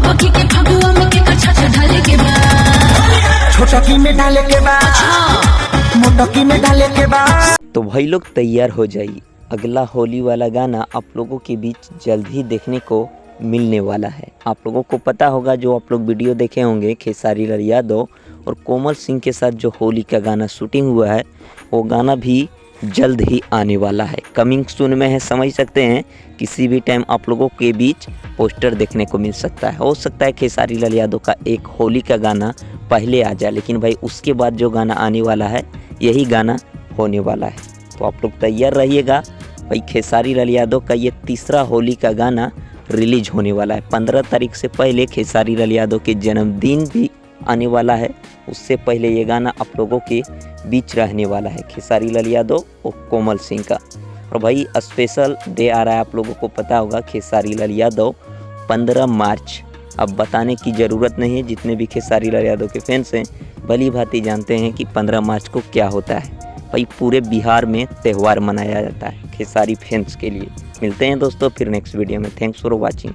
पकी के फगुआ में के कछा ढाले के बा, छोटकी में डाले के बाद मोटकी में डाले के बाद। तो भाई लोग तैयार हो जाइए, अगला होली वाला गाना आप लोगों के बीच जल्द ही देखने को मिलने वाला है। आप लोगों को पता होगा, जो आप लोग वीडियो देखे होंगे खेसारी लाल यादव और कोमल सिंह के साथ जो होली का गाना शूटिंग हुआ है, वो गाना भी जल्द ही आने वाला है। कमिंग सून में है, समझ सकते हैं। किसी भी टाइम आप लोगों के बीच पोस्टर देखने को मिल सकता है। हो सकता है खेसारी लाल यादव का एक होली का गाना पहले आ जाए, लेकिन भाई उसके बाद जो गाना आने वाला है यही गाना होने वाला है। तो आप लोग तैयार रहिएगा भाई। खेसारी लाल यादव का ये तीसरा होली का गाना रिलीज होने वाला है। 15 तारीख से पहले खेसारी लाल यादव के जन्मदिन भी आने वाला है, उससे पहले ये गाना आप लोगों के बीच रहने वाला है, खेसारी लाल यादव और कोमल सिंह का। और भाई स्पेशल डे आ रहा है, आप लोगों को पता होगा, खेसारी लाल यादव 15 मार्च। अब बताने की ज़रूरत नहीं है, जितने भी खेसारी लाल यादव के फैंस हैं भली भांति जानते हैं कि 15 मार्च को क्या होता है। भाई पूरे बिहार में त्यौहार मनाया जाता है खेसारी फैंस के लिए। मिलते हैं दोस्तों फिर नेक्स्ट वीडियो में। Thanks for watching.